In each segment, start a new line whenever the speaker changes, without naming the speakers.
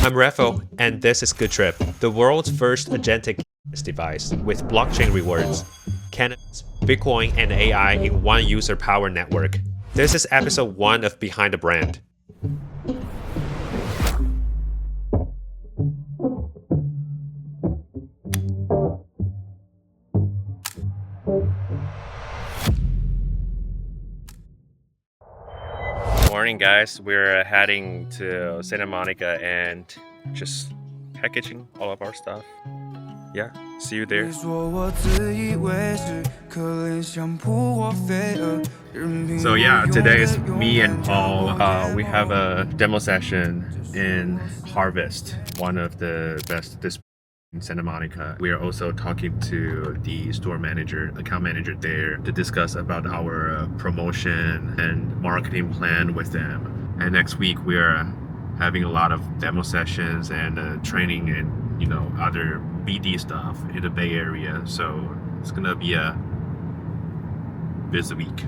I'm Reffo, and this is Good Trip, the world's first agentic device with blockchain rewards, cannabis, Bitcoin, and AI in one user-powered network. This is episode 1 of Behind the Brand. Morning, guys. We're heading to Santa Monica and just packaging all of our stuff. Yeah, see you there. So yeah, today is me and Paul. We have a demo session in Harvest, one of the best displays in Santa Monica. We are also talking to the store manager, account manager there to discuss about our promotion and marketing plan with them. And next week we are having a lot of demo sessions and training and other BD stuff in the Bay Area. So it's gonna be a busy week.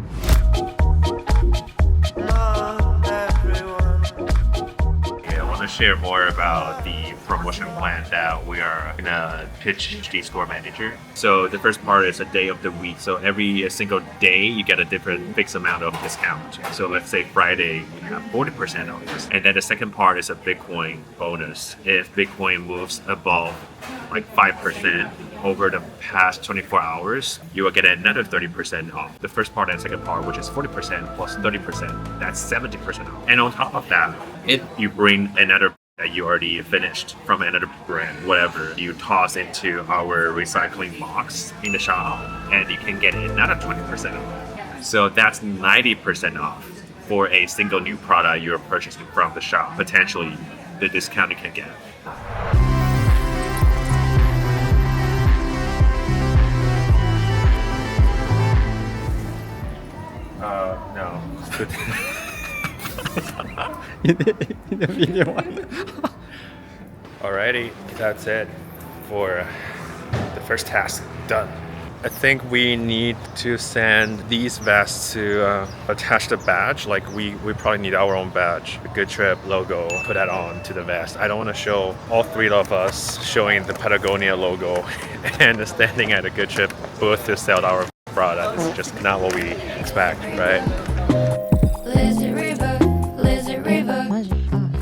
I want to share more about the promotion plan that we are gonna pitch the store manager. So the first part is a day of the week. So every single day you get a different fixed amount of discount. So let's say Friday we have 40% off. And then the second part is a Bitcoin bonus. If Bitcoin moves above like 5% over the past 24 hours, you will get another 30% off. The first part and second part, which is 40% plus 30%, that's 70% off. And on top of that, if you bring another that you already finished from another brand, whatever, you toss into our recycling box in the shop and you can get another 20% off. So that's 90% off for a single new product you're purchasing from the shop. Potentially the discount you can get. No. in the video one. Alrighty, that's it for the first task done. I think we need to send these vests to attach the badge. Like we probably need our own badge, the Good Trip logo, put that on to the vest. I don't want to show all three of us showing the Patagonia logo and standing at a Good Trip booth to sell our product. It's just not what we expect, right?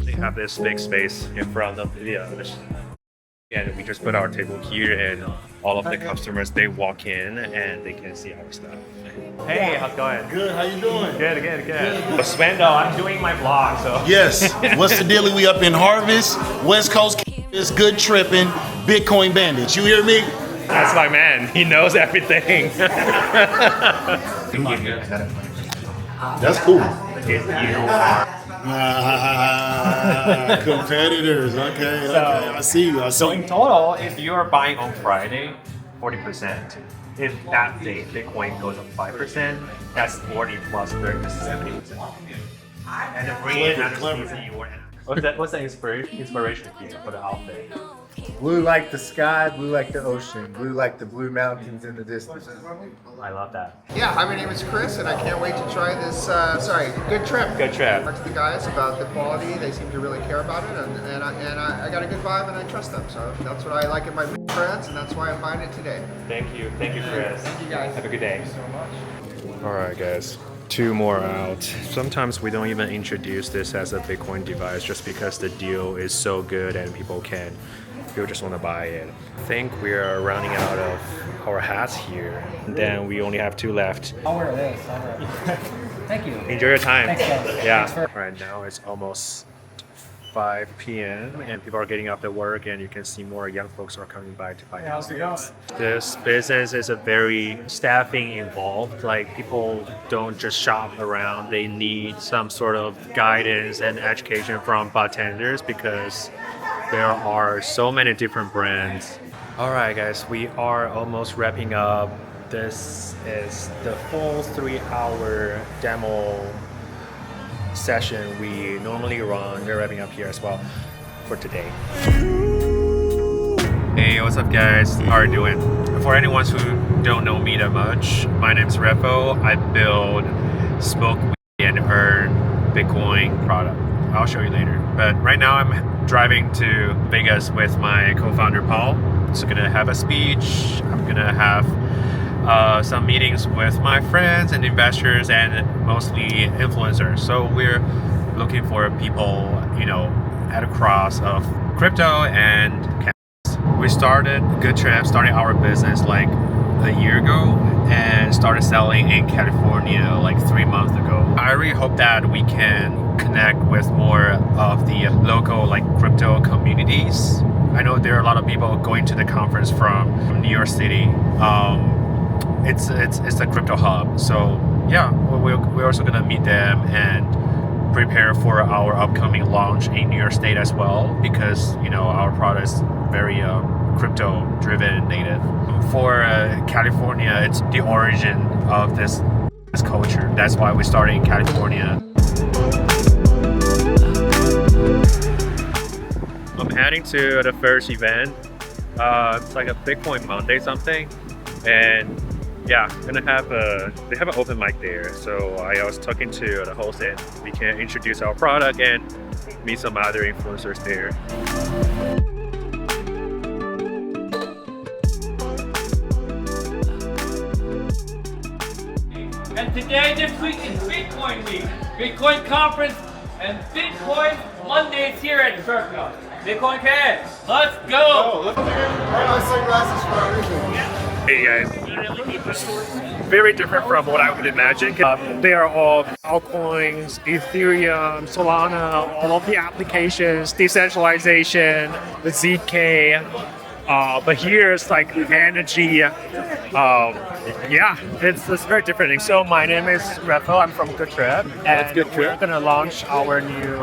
They have this big space in front of the and we just put our table here and all of the customers, they walk in and they can see our stuff. Hey, how's it going?
Good, how you doing?
Good. But Swendo, I'm doing my vlog, so.
Yes, what's the deal? We up in Harvest, West Coast is Good Tripping, Bitcoin Bandits. You hear me?
That's my man, he knows everything.
That's cool.
You
Competitors, okay, I see you.
So in total, if you are buying on Friday, 40%. If that day Bitcoin goes up 5%, that's 40 plus 30, 70%. And then bring in another. What's the inspiration here for the outfit?
Blue like the sky, blue like the ocean, blue like the blue mountains in the distance.
I love that.
Yeah, hi, my name is Chris, and I can't wait to try this, Good Trip.
Good Trip.
Talk to the guys about the quality. They seem to really care about it, and I got a good vibe, and I trust them. So that's what I like in my friends, and that's why I'm buying it today.
Thank you, Chris.
Thank you, guys.
Have a good day.
Thank you so much.
All right, guys. 2 more out. Sometimes we don't even introduce this as a Bitcoin device just because the deal is so good and people just want to buy it. I think we are running out of our hats here. And then we only have 2 left.
I'll wear this. Thank you.
Enjoy your time.
Thanks, guys.
Yeah. Right now it's almost 5 p.m. and people are getting off at work and you can see more young folks are coming by to buy things. This business is a very staffing involved. Like people don't just shop around. They need some sort of guidance and education from bartenders because there are so many different brands. All right, guys, we are almost wrapping up. This is the full 3-hour demo session we normally run. We're wrapping up here as well for today. Hey, what's up, guys? How are you doing? For anyone who don't know me that much, my name is Reffo. I build smoke, weed, and earn Bitcoin product. I'll show you later. But right now I'm driving to Vegas with my co-founder Paul. So gonna have a speech. I'm gonna have some meetings with my friends and investors and mostly influencers. So we're looking for people, at a cross of crypto and cannabis. We started Good Trip, starting our business like a year ago and started selling in California like 3 months ago. I really hope that we can connect with more of the local like crypto communities. I know there are a lot of people going to the conference from New York City. It's a crypto hub, so yeah, we're also gonna meet them and prepare for our upcoming launch in New York State as well, because our product is very crypto driven native. For California, it's the origin of this culture. That's why we started in California. I'm heading to the first event. It's like a Bitcoin Monday something, and yeah, they have an open mic there. So I was talking to the host, and we can introduce our product and meet some other influencers there.
And today, this week is Bitcoin Week, Bitcoin Conference, and Bitcoin Mondays here at Reffo. Bitcoin Cash, let's go!
Hey guys, very different from what I would imagine. They are all altcoins, Ethereum, Solana, all of the applications, decentralization, the ZK. But here it's like energy. It's very different. So my name is Reffo. I'm from Good Trip, and we're gonna launch our new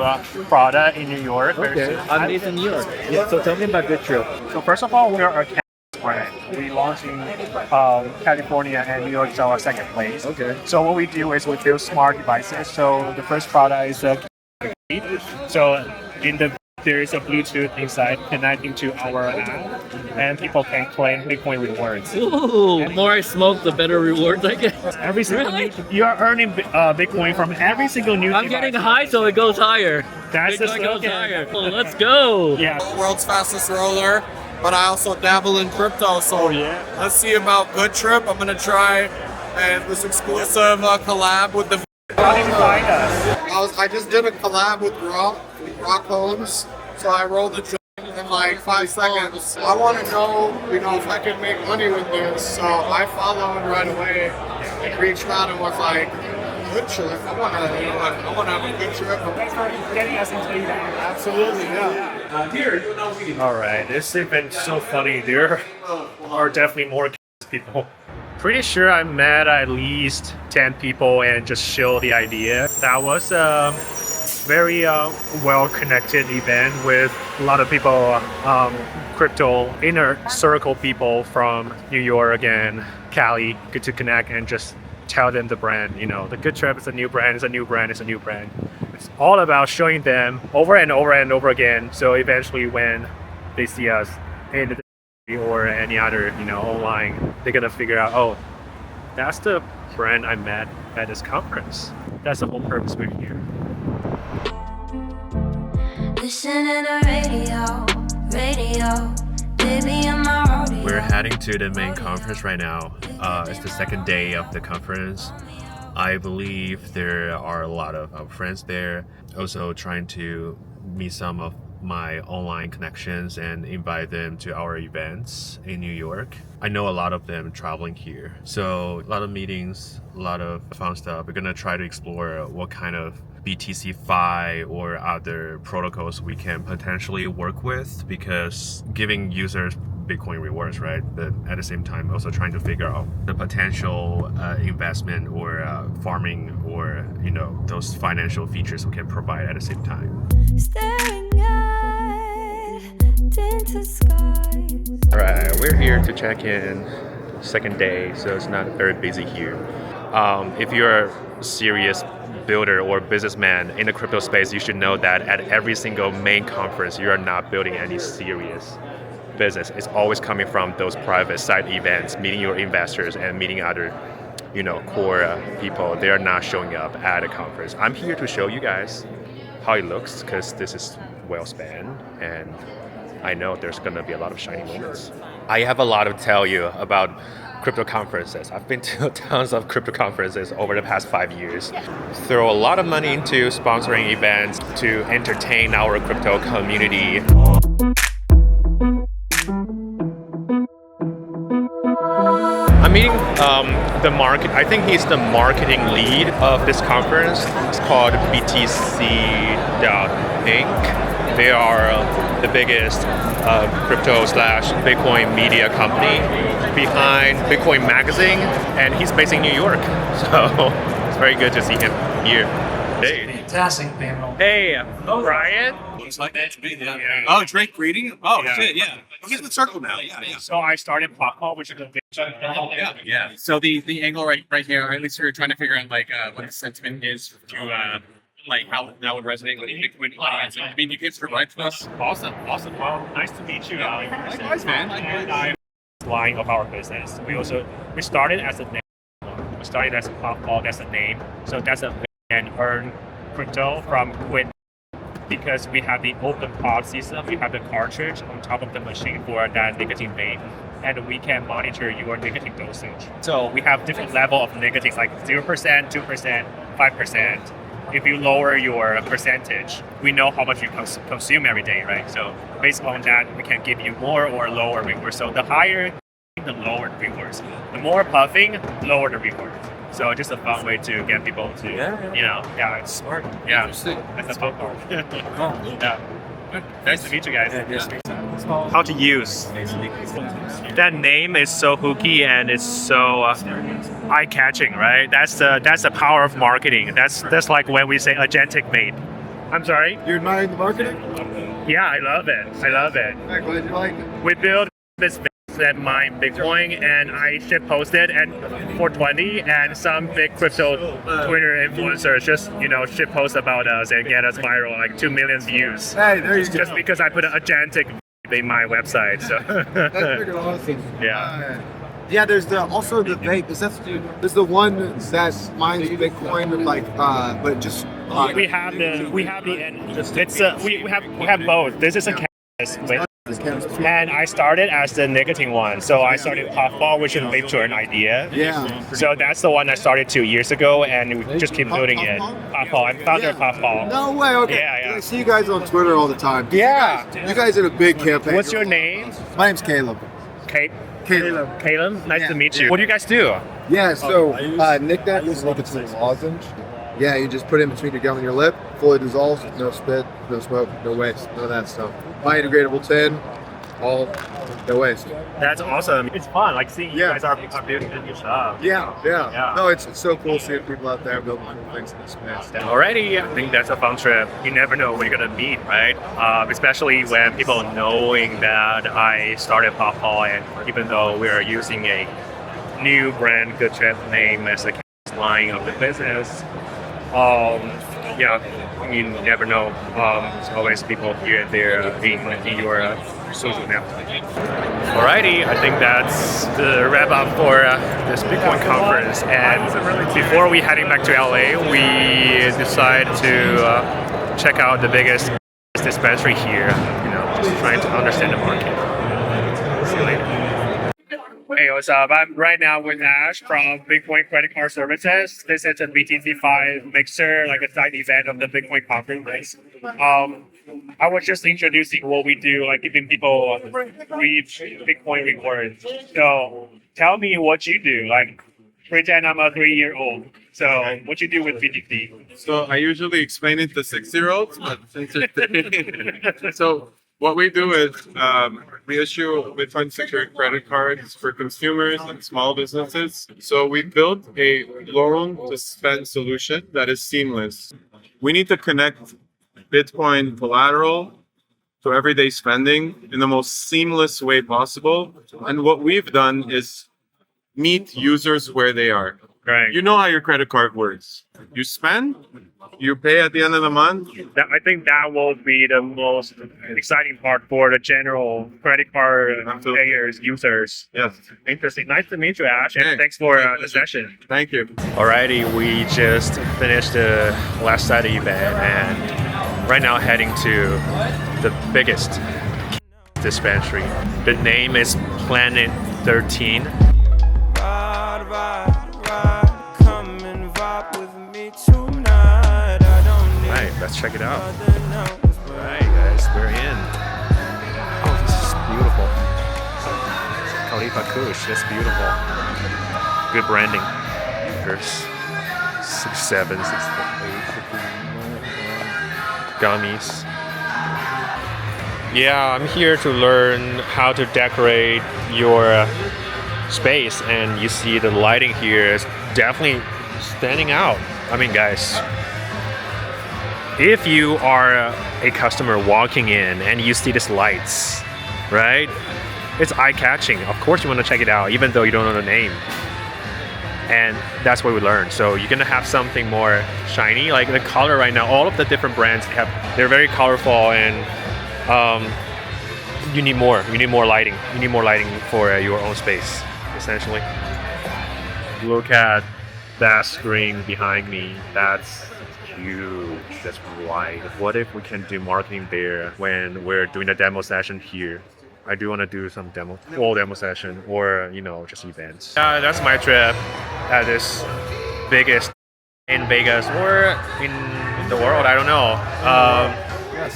product in New York.
Okay, I'm based in New York. Yeah, so tell me about Good Trip.
So first of all, we are a cannabis brand. We launched in California, and New York is our second place.
Okay.
So what we do is we build smart devices. So the first product is there is a Bluetooth inside connecting to our app, and people can claim Bitcoin rewards.
Ooh, the more I smoke, the better rewards I get.
Every single you are earning Bitcoin from every single new
I'm
device.
getting high, so it goes higher.
That's the
Bitcoin goes
slogan.
higher. Well, let's go.
Yeah.
World's fastest roller, but I also dabble in crypto. So let's see about Good Trip. I'm gonna try this exclusive collab with the.
How did you find us?
I just did a collab with Rock Holmes, so I rolled the joint in like 5 seconds. I want to know, if I can make money with this. So I followed right away and reached out and was like, Good Trip. I want to have a good trip.
Thanks for getting us into that. Absolutely, yeah. All right, this has been so funny. There are definitely more people. Pretty sure I met at least 10 people and just showed the idea. That was a very well-connected event with a lot of people, crypto inner circle people from New York and Cali. Good to connect and just tell them the brand. The Good Trip is a new brand, it's a new brand, it's a new brand. It's all about showing them over and over and over again. So eventually when they see us in the or any other, online, they're gonna figure out, oh, that's the brand I met at this conference. That's the whole purpose we're here.
Listening to radio, baby, I'm my rodeo.
We're heading to the main conference right now. It's the second day of the conference. I believe there are a lot of our friends there. Also trying to meet some of my online connections and invite them to our events in New York. I know a lot of them traveling here. So a lot of meetings, a lot of fun stuff. We're gonna try to explore what kind of BTC-Fi or other protocols we can potentially work with, because giving users Bitcoin rewards, right? But at the same time, also trying to figure out the potential investment or farming or, those financial features we can provide at the same time.
Staring at tinted skies.
All right, we're here to check in second day, so it's not very busy here. If you're a serious builder or businessman in the crypto space, you should know that at every single main conference, you are not building any serious business. It's always coming from those private side events, meeting your investors and meeting other, core people. They are not showing up at a conference. I'm here to show you guys how it looks, because this is well spent, and I know there's gonna be a lot of shiny moments. I have a lot to tell you about crypto conferences. I've been to tons of crypto conferences over the past 5 years. Throw a lot of money into sponsoring events to entertain our crypto community. I'm meeting the market. I think he's the marketing lead of this conference. It's called BTC.Inc. They are the biggest crypto/Bitcoin media company behind Bitcoin Magazine, and he's based in New York. So it's very good to see him here. Hey.
Fantastic panel.
Hey, Brian.
Looks like that to me. Yeah. Oh, Drake reading? Oh, shit, yeah. He's in the circle now. Yeah.
So I started Popcall, which is a
Yeah. So the angle right here, or at least we're trying to figure out like what the sentiment is to like how that would resonate with the Bitcoin audience. I mean, you can provide to us.
Awesome. Well, nice to meet you.
Likewise, man.
And I'm line of our business. We started as a name. We started as a Popcall. That's a name. So that's a and earn crypto from Quid, because we have the open pod system. We have the cartridge on top of the machine for that nicotine vape, and we can monitor your nicotine dosage. So we have different level of nicotine, like 0%, 2%, 5%. If you lower your percentage, we know how much you consume every day, right? So based on that, we can give you more or lower rewards. So the higher, the lower the rewards. The more puffing, lower the reward. So just a fun way to get people to, it's smart. Yeah, that's a fun part. Yeah. Nice to meet you guys. How to use. That name is so hooky and it's so eye-catching, right? That's the power of marketing. That's like when we say agentic vape. I'm sorry?
You admiring the marketing?
Yeah, I love it.
I'm glad you like it.
We built this that mine Bitcoin, and I ship posted at 420, and some big crypto Twitter influencers just ship post about us and get us viral, like 2 million views.
Hey, there you go.
Just because I put an agentic in my website. So
That's pretty awesome.
yeah.
Yeah, there's also the vape. There's the one that mines Bitcoin, but just
we have the we have both. This is a canvas with. And I started as the nicotine one. So I started Puffball, which is a vape joint idea.
Yeah.
So that's the one I started 2 years ago, and we just keep building it. Puffball. I'm founder of Puffball.
No way. Okay.
Yeah.
I see you guys on Twitter all the time.
Yeah.
You guys did a big campaign.
What's your name?
My name's Caleb.
Caleb. Nice to meet you. What do you guys do?
Yeah. So Nick, that is nicotine lozenge. Yeah, you just put it in between your gum and your lip, fully dissolves, no spit, no smoke, no waste, none of that stuff. Biodegradable tin, all no waste.
That's awesome. It's fun, like seeing you guys are doing good stuff.
Yeah. No, it's so cool seeing people out there building cool things in this space.
Alrighty, I think that's a fun trip. You never know where you're gonna meet, right? Especially when people knowing that I started Puffball, and even though we're using a new brand, Good Trip name as the line of the business. You never know. There's always people here and there in your social network. Alrighty, I think that's the wrap up for this Bitcoin conference. And before we heading back to LA, we decided to check out the biggest dispensary here. Just trying to understand the market. See you later. Hey, what's up? I'm right now with Ash from Bitcoin Credit Card Services. This is a BTC5 mixer, like a side event of the Bitcoin conference. I was just introducing what we do, like giving people reach Bitcoin rewards. So tell me what you do. Like, pretend I'm a 3-year-old. So what you do with BTC?
So I usually explain it to 6-year-olds, but so what we do is we issue Bitcoin secured credit cards for consumers and small businesses. So we built a loan to spend solution that is seamless. We need to connect Bitcoin collateral to everyday spending in the most seamless way possible. And what we've done is meet users where they are.
Right.
You know how your credit card works. You spend, you pay at the end of the month.
I think that will be the most exciting part for the general credit card payers, users.
Yes.
Interesting. Nice to meet you, Ash, and thanks for the session.
Thank you.
Alrighty, we just finished the last side event, and Right now heading to the biggest dispensary. The name is Planet 13. Alright, let's check it out. Alright guys, we're in. Oh, this is beautiful. Khalifa Kush, that's beautiful. Good branding. There's 6, 7, 6, 8, gummies. Yeah, I'm here to learn how to decorate your space, and you see the lighting here is definitely standing out. I mean, guys, if you are a customer walking in and you see these lights, right? It's eye-catching. Of course you want to check it out, even though you don't know the name. And that's what we learned. So you're gonna have something more shiny, like the color right now. All of the different brands they're very colorful, and you need more. You need more lighting. You need more lighting for your own space, essentially. Look at that screen behind me. That's huge. That's wide. What if we can do marketing there when we're doing a demo session here? I do want to do some full demo session, or just events. That's my trip at this biggest in Vegas or in the world. I don't know.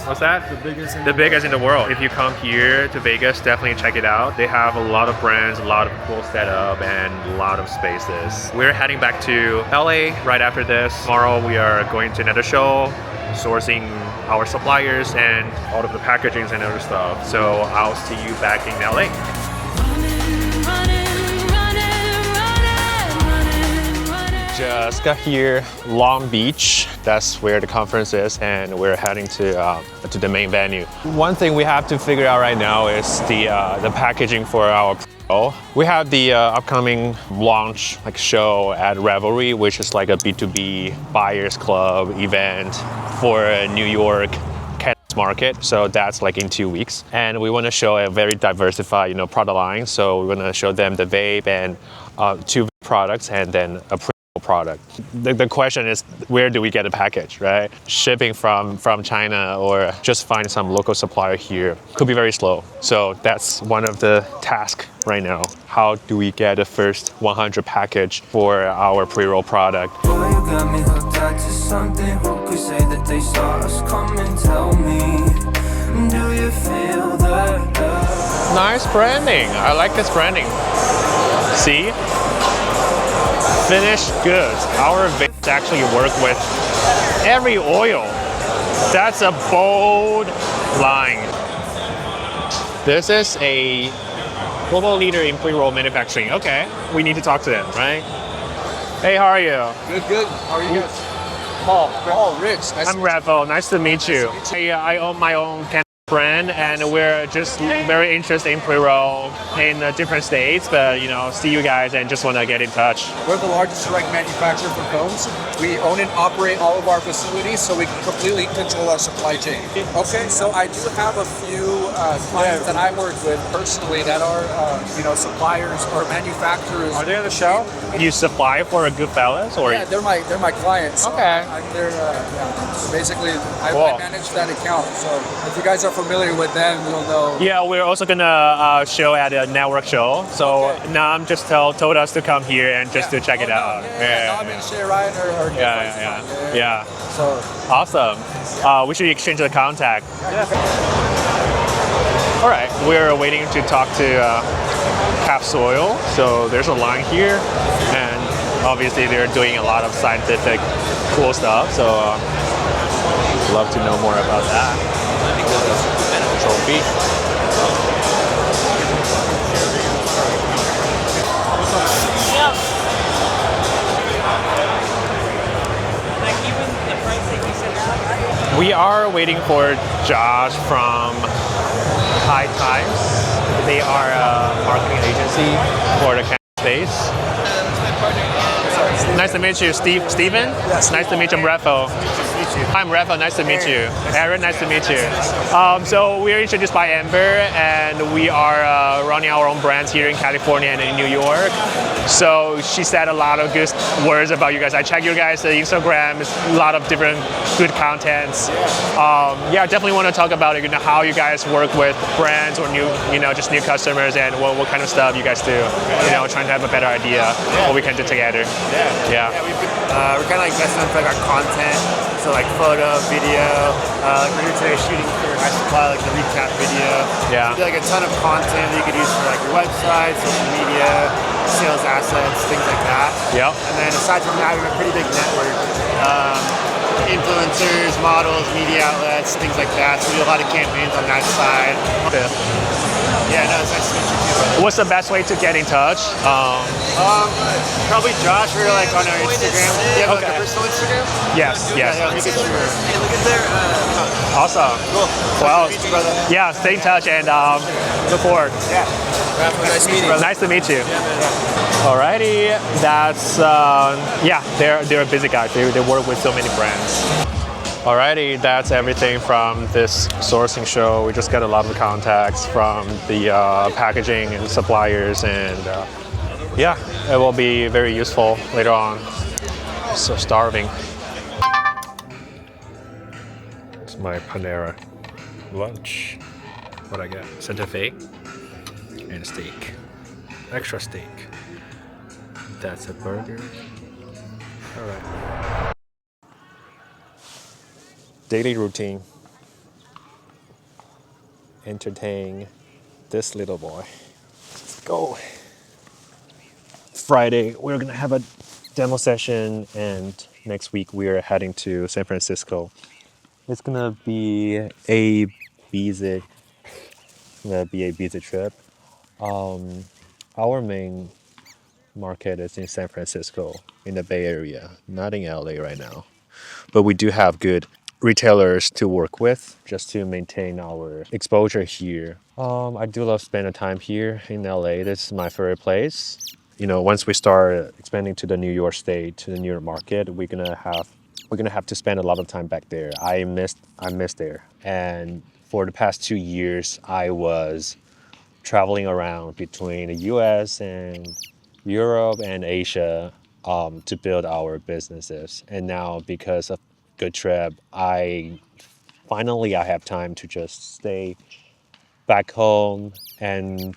What's that? The biggest in the world. If you come here to Vegas, definitely check it out. They have a lot of brands, a lot of cool setup, and a lot of spaces. We're heading back to LA right after this. Tomorrow we are going to another show, sourcing our suppliers and all of the packagings and other stuff. So I'll see you back in LA. Just got here, Long Beach. That's where the conference is, and we're heading to the main venue. One thing we have to figure out right now is the packaging for our Pro. We have the upcoming launch show at Revelry, which is like a B2B buyers club event for New York cannabis market. So that's like in 2 weeks, and we want to show a very diversified product line. So we want to show them the vape and 2 products, and then a product. The question is, where do we get a package, right? Shipping from China or just find some local supplier here could be very slow. So that's one of the tasks right now. How do we get the first 100 package for our pre-roll product? Boy, you got me hooked up to something. Who could say that they saw us come and tell me? Do you feel that? Nice branding. I like this branding. See? Finished goods. Our vapes actually work with every oil. That's a bold line. This is a global leader in pre-roll manufacturing. Okay, we need to talk to them, right? Hey, how are you?
Good. How are you guys? Paul, Rich.
I'm Reffo. Nice to meet you. I own my own brand, and we're just very interested in pre-roll in different states, but see you guys and just want to get in touch.
We're the largest direct manufacturer for cones. We own and operate all of our facilities, so we completely control our supply chain. Okay, so I do have a few clients that I work with personally that are suppliers or manufacturers.
Are they on the show? You supply for Goodfellas, or?
Yeah, they're my clients.
Okay.
So basically, I manage that account. So if you guys are familiar with them, you'll know.
Yeah, we're also gonna show at a network show. So Nam just told us to come here and just to check it out.
Nam and Shay Ryan are
Yeah.
So
awesome. We should exchange the contact. All right, we're waiting to talk to Capsoil. So there's a line here, and obviously they're doing a lot of scientific cool stuff. So love to know more about that. Trophy. We are waiting for Josh from High Times. They are a marketing agency for the cannabis space. Nice to meet you, Steven.
Yes.
Nice to meet you, I'm Reffo.
meet you.
I'm Reffo. Nice to meet you. Aaron, nice to meet you. So we are introduced by Amber, and we are running our own brands here in California and in New York. So she said a lot of good words about you guys. I check your guys' Instagram. It's a lot of different good contents. Yeah, I definitely want to talk about it, how you guys work with brands or new, just new customers, and what kind of stuff you guys do. Trying to have a better idea what we can do together. Yeah.
We're kind of like best known for like our content, so like photo, video. Like we're here today shooting for High Supply, like the recap video.
Yeah.
We do like a ton of content that you could use for like your website, social media, sales assets, things like that.
Yep.
And then aside from that, we have a pretty big network. Influencers, models, media outlets, things like that. So we do a lot of campaigns on that side. Yeah, no, it's nice to meet you too, brother.
What's the best way to get in touch?
Probably Josh. We're like on our Instagram. Do you have like a personal Instagram?
Yes.
Yeah, let me get your. Hey, look at there.
Awesome.
Cool.
Well,
nice to meet you, brother.
Yeah, stay in touch and look forward.
Yeah. Nice meeting you.
Nice to meet you. Alrighty, that's they're busy guys. They work with so many brands. Alrighty, that's everything from this sourcing show. We just got a lot of contacts from the packaging and suppliers, and yeah, it will be very useful later on. So starving. It's my Panera lunch. What I get? Santa Fe and steak, extra steak. That's a burger. All right. Daily routine. Entertain this little boy. Let's go. Friday, we're gonna have a demo session, and next week we are heading to San Francisco. It's gonna be a busy trip. Our main market is in San Francisco, in the Bay Area, not in LA right now. But we do have good retailers to work with just to maintain our exposure here. I do love spending time here in LA. This is my favorite place. Once we start expanding to the New York state, to the New York market, we're gonna have to spend a lot of time back there. I miss there. And for the past 2 years, I was traveling around between the US and Europe and Asia to build our businesses. And now, because of Good Trip, I have time to just stay back home and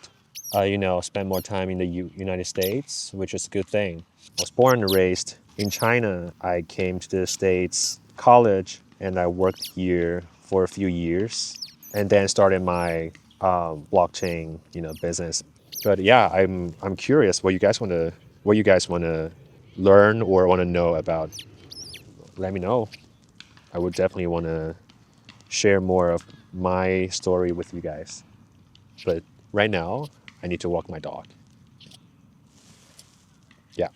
spend more time in the United States, which is a good thing. I was born and raised in China. I came to the States college, and I worked here for a few years, and then started my blockchain business. But yeah, I'm curious what you guys want to learn or want to know about. Let me know. I would definitely want to share more of my story with you guys. But right now, I need to walk my dog. Yeah.